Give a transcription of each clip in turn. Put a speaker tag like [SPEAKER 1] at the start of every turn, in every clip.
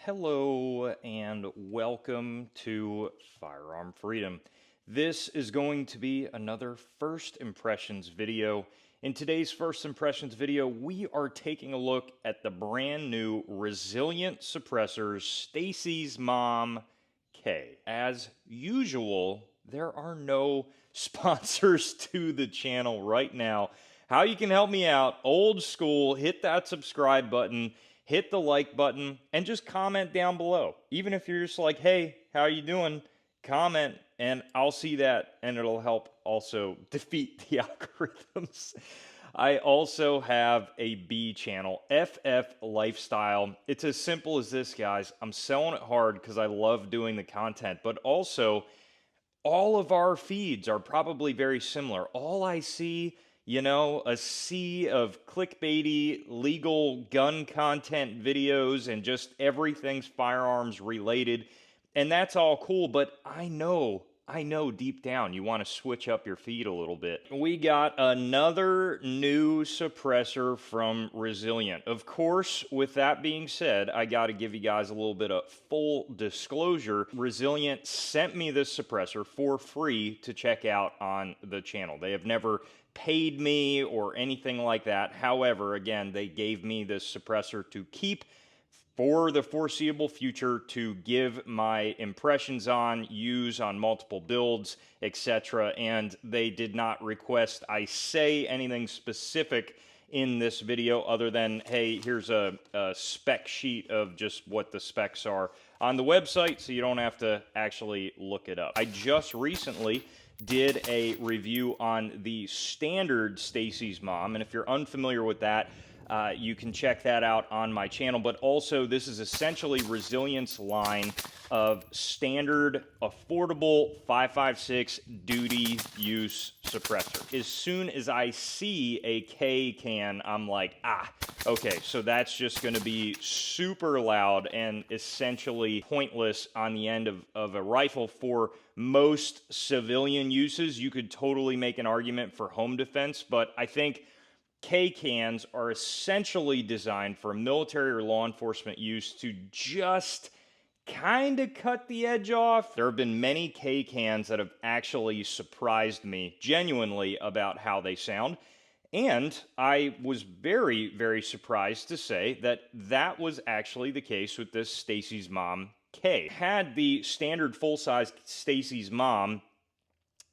[SPEAKER 1] Hello and welcome to Firearm Freedom. This is going to be another first impressions video. In today's first impressions video, we are taking a look at the brand new resilient suppressors, Stacy's Mom K. As usual, there are no sponsors to the channel right now. How you can help me out, old school, hit that subscribe button, hit the like button, and just comment down below. Even if you're just like, hey, how you doing? Comment, and I'll see that, and it'll help also defeat the algorithms. I also have a B channel, FF Lifestyle. It's as simple as this, guys. I'm selling it hard because I love doing the content, but also all of our feeds are probably very similar. All I see, a sea of clickbaity, legal gun content videos and just everything's firearms related. And that's all cool, but I know deep down you want to switch up your feed a little bit. We got another new suppressor from Resilient. Of course, with that being said, I got to give you guys a little bit of full disclosure. Resilient sent me this suppressor for free to check out on the channel. They have never paid me or anything like that. However, again, they gave me this suppressor to keep for the foreseeable future, to give my impressions on, use on multiple builds, etc. And they did not request I say anything specific in this video other than, hey, here's a spec sheet of just what the specs are on the website, so you don't have to actually look it up. I just recently did a review on the standard Stacy's Mom, and if you're unfamiliar with that, you can check that out on my channel. But also, this is essentially Resilient's line of standard, affordable 5.56 duty use suppressor. As soon as I see a K can, I'm like, okay, so that's just going to be super loud and essentially pointless on the end of a rifle. For most civilian uses, you could totally make an argument for home defense, but I think K-cans are essentially designed for military or law enforcement use to just kind of cut the edge off. There have been many K-cans that have actually surprised me genuinely about how they sound. And I was very, very surprised to say that that was actually the case with this Stacy's Mom K. Had the standard full-size Stacy's Mom,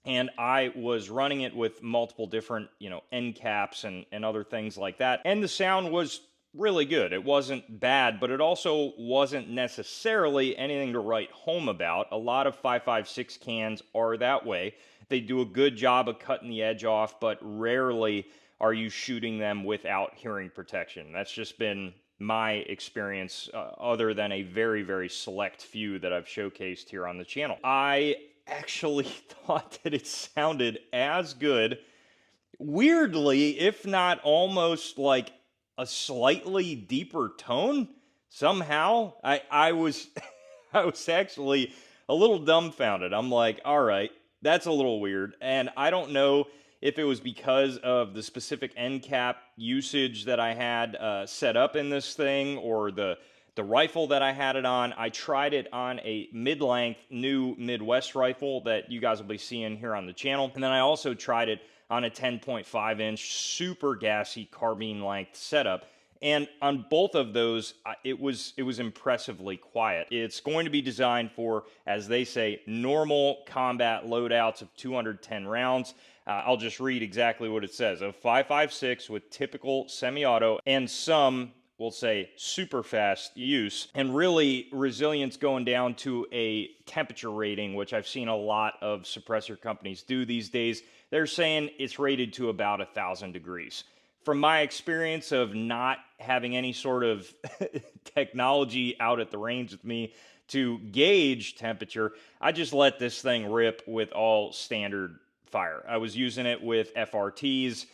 [SPEAKER 1] and I was running it with multiple different, end caps and other things like that. And the sound was really good. It wasn't bad, but it also wasn't necessarily anything to write home about. A lot of 5.56 cans are that way. They do a good job of cutting the edge off, but rarely are you shooting them without hearing protection. That's just been my experience, other than a very, very select few that I've showcased here on the channel. I actually thought that it sounded as good, weirdly, if not almost like a slightly deeper tone. Somehow, I was I was actually a little dumbfounded. I'm like, all right, that's a little weird, and I don't know if it was because of the specific end cap usage that I had set up in this thing, or the rifle that I had it on. I tried it on a mid-length new Midwest rifle that you guys will be seeing here on the channel. And then I also tried it on a 10.5 inch super gassy carbine length setup. And on both of those, it was impressively quiet. It's going to be designed for, as they say, normal combat loadouts of 210 rounds. I'll just read exactly what it says. A 5.56 with typical semi-auto and some, we'll say, super fast use, and really Resilient's going down to a temperature rating, which I've seen a lot of suppressor companies do these days. They're saying it's rated to about 1,000 degrees. From my experience of not having any sort of technology out at the range with me to gauge temperature, I just let this thing rip with all standard fire. I was using it with FRTs,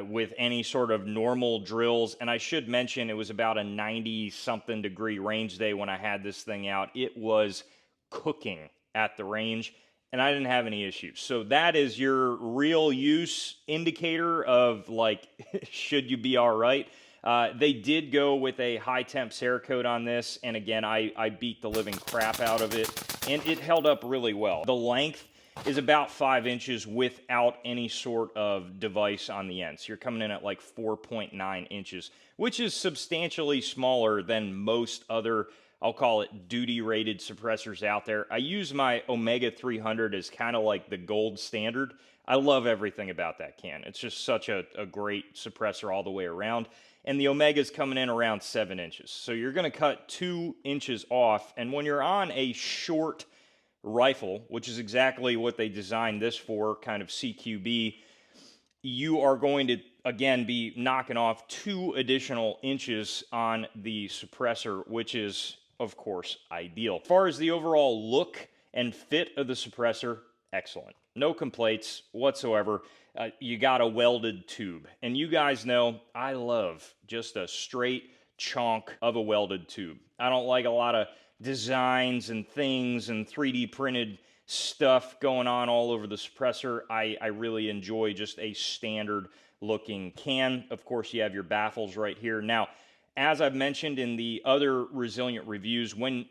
[SPEAKER 1] with any sort of normal drills. And I should mention, it was about a 90-something degree range day when I had this thing out. It was cooking at the range, and I didn't have any issues. So that is your real use indicator of, like, should you be all right? They did go with a high temp Cerakote on this, and again, I beat the living crap out of it, and it held up really well. The length is about 5 inches without any sort of device on the end. So you're coming in at like 4.9 inches, which is substantially smaller than most other, I'll call it, duty rated suppressors out there. I use my Omega 300 as kind of like the gold standard. I love everything about that can. It's just such a great suppressor all the way around. And the Omega's coming in around 7 inches. So you're going to cut 2 inches off. And when you're on a short rifle, which is exactly what they designed this for, kind of CQB, you are going to, again, be knocking off 2 additional inches on the suppressor, which is, of course, ideal. As far as the overall look and fit of the suppressor, excellent. No complaints whatsoever. You got a welded tube. And you guys know I love just a straight chunk of a welded tube. I don't like a lot of designs and things and 3D printed stuff going on all over the suppressor. I really enjoy just a standard looking can. Of course, you have your baffles right here. Now, as I've mentioned in the other Resilient reviews, when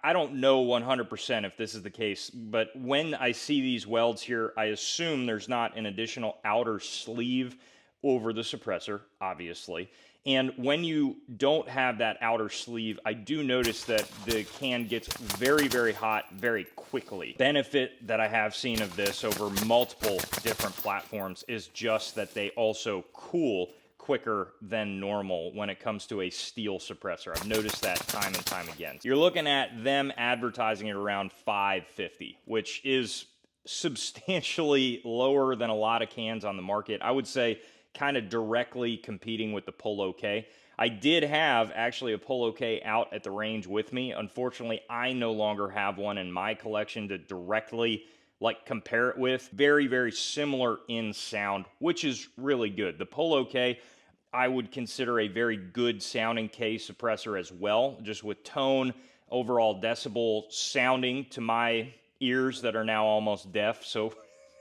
[SPEAKER 1] I don't know 100% if this is the case, but when I see these welds here, I assume there's not an additional outer sleeve over the suppressor, obviously. And when you don't have that outer sleeve, I do notice that the can gets very, very hot very quickly. Benefit that I have seen of this over multiple different platforms is just that they also cool quicker than normal when it comes to a steel suppressor. I've noticed that time and time again. You're looking at them advertising it around 550, which is substantially lower than a lot of cans on the market. I would say kind of directly competing with the Polo K. I did have actually a Polo K out at the range with me. Unfortunately, I no longer have one in my collection to directly compare it with. Very, very similar in sound, which is really good. The Polo K, I would consider a very good sounding K suppressor as well, just with tone, overall decibel sounding to my ears that are now almost deaf, so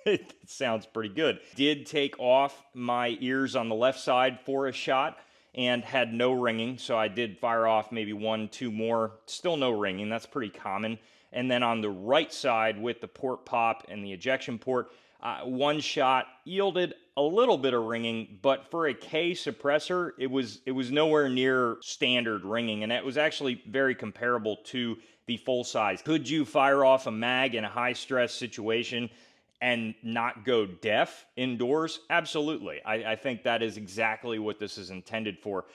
[SPEAKER 1] it sounds pretty good. Did take off my ears on the left side for a shot and had no ringing, so I did fire off maybe 1, 2 more. Still no ringing, that's pretty common. And then on the right side with the port pop and the ejection port, one shot yielded a little bit of ringing, but for a K suppressor, it was nowhere near standard ringing, and it was actually very comparable to the full size. Could you fire off a mag in a high stress situation and not go deaf indoors? Absolutely. I think that is exactly what this is intended for.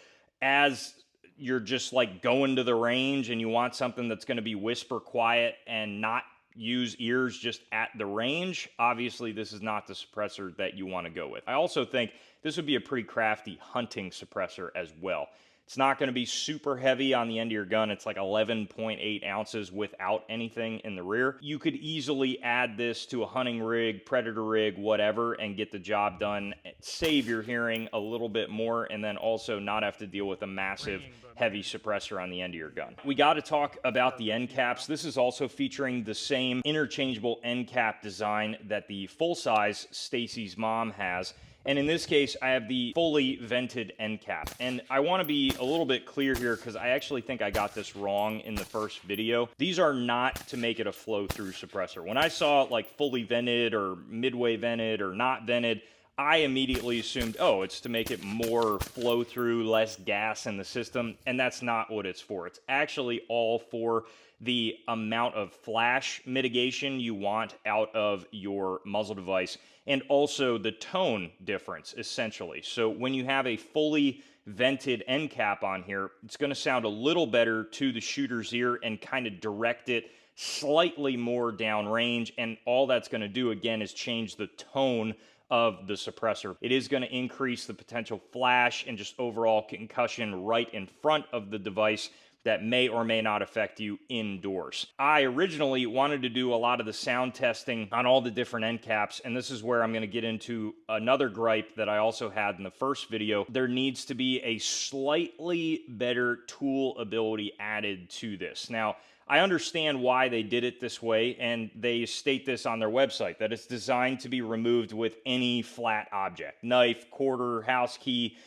[SPEAKER 1] As you're just going to the range and you want something that's going to be whisper quiet and not use ears just at the range, obviously this is not the suppressor that you want to go with. I also think this would be a pretty crafty hunting suppressor as well. It's not going to be super heavy on the end of your gun. It's like 11.8 ounces without anything in the rear. You could easily add this to a hunting rig, predator rig, whatever, and get the job done, save your hearing a little bit more, and then also not have to deal with a massive heavy suppressor on the end of your gun. We got to talk about the end caps. This is also featuring the same interchangeable end cap design that the full-size Stacy's mom has. And in this case, I have the fully vented end cap. And I want to be a little bit clear here because I actually think I got this wrong in the first video. These are not to make it a flow-through suppressor. When I saw fully vented or midway vented or not vented, I immediately assumed, oh, it's to make it more flow-through, less gas in the system, and that's not what it's for. It's actually all for the amount of flash mitigation you want out of your muzzle device, and also the tone difference, essentially. So when you have a fully vented end cap on here, it's going to sound a little better to the shooter's ear and kind of direct it slightly more downrange, and all that's going to do, again, is change the tone of the suppressor. It is going to increase the potential flash and just overall concussion right in front of the device that may or may not affect you indoors. I originally wanted to do a lot of the sound testing on all the different end caps, and this is where I'm going to get into another gripe that I also had in the first video. There needs to be a slightly better tool ability added to this. Now, I understand why they did it this way, and they state this on their website, that it's designed to be removed with any flat object. Knife, quarter, house key,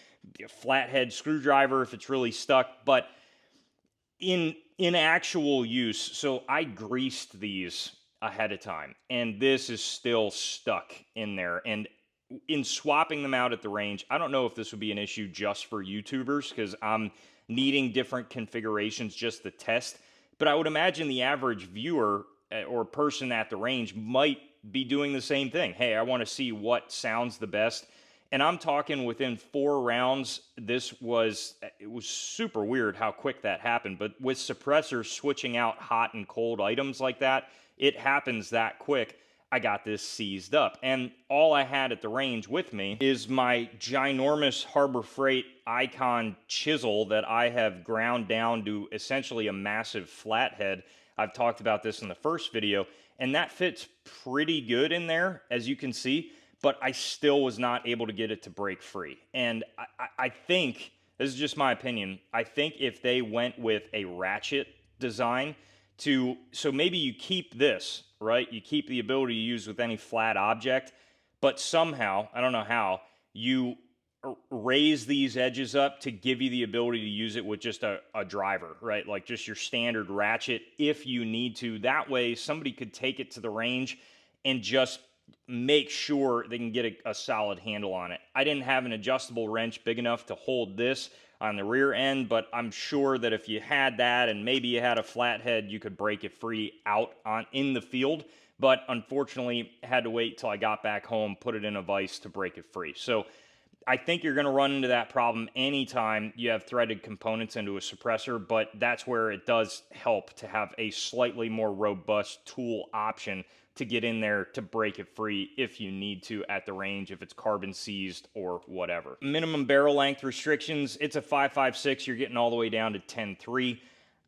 [SPEAKER 1] a flathead screwdriver if it's really stuck. But in actual use, so I greased these ahead of time, and this is still stuck in there. And in swapping them out at the range, I don't know if this would be an issue just for YouTubers because I'm needing different configurations just to test. But I would imagine the average viewer or person at the range might be doing the same thing. Hey, I want to see what sounds the best. And I'm talking within 4 rounds, it was super weird how quick that happened. But with suppressors switching out hot and cold items like that, it happens that quick. I got this seized up. And all I had at the range with me is my ginormous Harbor Freight Icon chisel that I have ground down to essentially a massive flathead. I've talked about this in the first video, and that fits pretty good in there, as you can see, but I still was not able to get it to break free. And I think, this is just my opinion, I think if they went with a ratchet design so maybe you keep this, right? You keep the ability to use with any flat object, but somehow, I don't know how, you raise these edges up to give you the ability to use it with just a driver, right? Like just your standard ratchet if you need to. That way, somebody could take it to the range and just make sure they can get a solid handle on it. I didn't have an adjustable wrench big enough to hold this on the rear end, but I'm sure that if you had that and maybe you had a flathead, you could break it free out in the field. But unfortunately, had to wait till I got back home, put it in a vise to break it free. So I think you're going to run into that problem anytime you have threaded components into a suppressor, but that's where it does help to have a slightly more robust tool option to get in there to break it free if you need to at the range, if it's carbon seized or whatever. Minimum barrel length restrictions, it's a 5.56, you're getting all the way down to 10.3.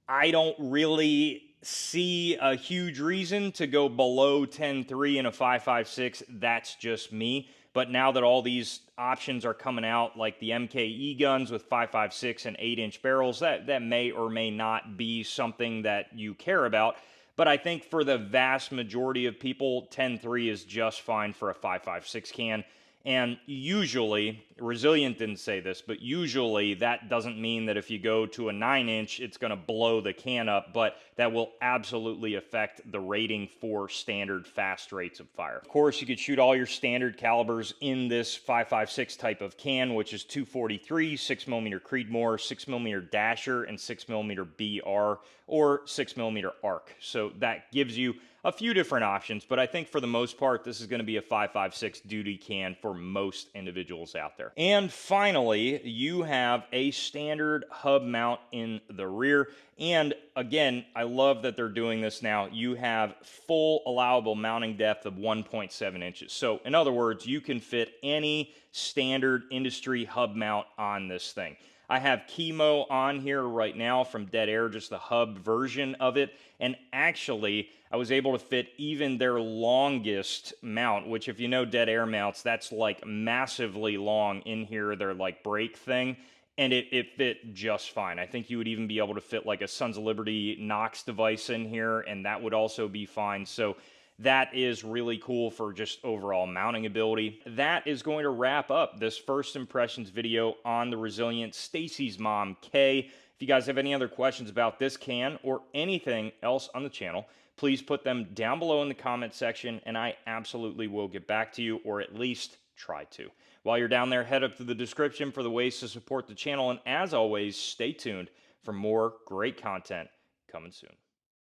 [SPEAKER 1] I don't really see a huge reason to go below 10.3 in a 5.56. That's just me. But now that all these options are coming out, like the MKE guns with 5.56 and 8-inch barrels, that may or may not be something that you care about. But I think for the vast majority of people, 10.3 is just fine for a 5.56 can. And usually, Resilient didn't say this, but usually that doesn't mean that if you go to a 9-inch, it's going to blow the can up, but that will absolutely affect the rating for standard fast rates of fire. Of course, you could shoot all your standard calibers in this 5.56 type of can, which is 243, 6mm Creedmoor, 6mm Dasher, and 6mm BR, or 6mm ARC. So that gives you a few different options, but I think for the most part, this is going to be a 5.56 duty can for most individuals out there. And finally, you have a standard hub mount in the rear. And again, I love that they're doing this now. You have full allowable mounting depth of 1.7 inches. So in other words, you can fit any standard industry hub mount on this thing. I have Chemo on here right now from Dead Air, just the hub version of it. And actually, I was able to fit even their longest mount, which if you know Dead Air mounts, that's like massively long in here, their like brake thing. And it fit just fine. I think you would even be able to fit like a Sons of Liberty Knox device in here, and that would also be fine. So that is really cool for just overall mounting ability. That is going to wrap up this first impressions video on the Resilient Stacy's Mom K. If you guys have any other questions about this can or anything else on the channel, please put them down below in the comment section, and I absolutely will get back to you, or at least try to. While you're down there, head up to the description for the ways to support the channel, and as always, stay tuned for more great content coming soon.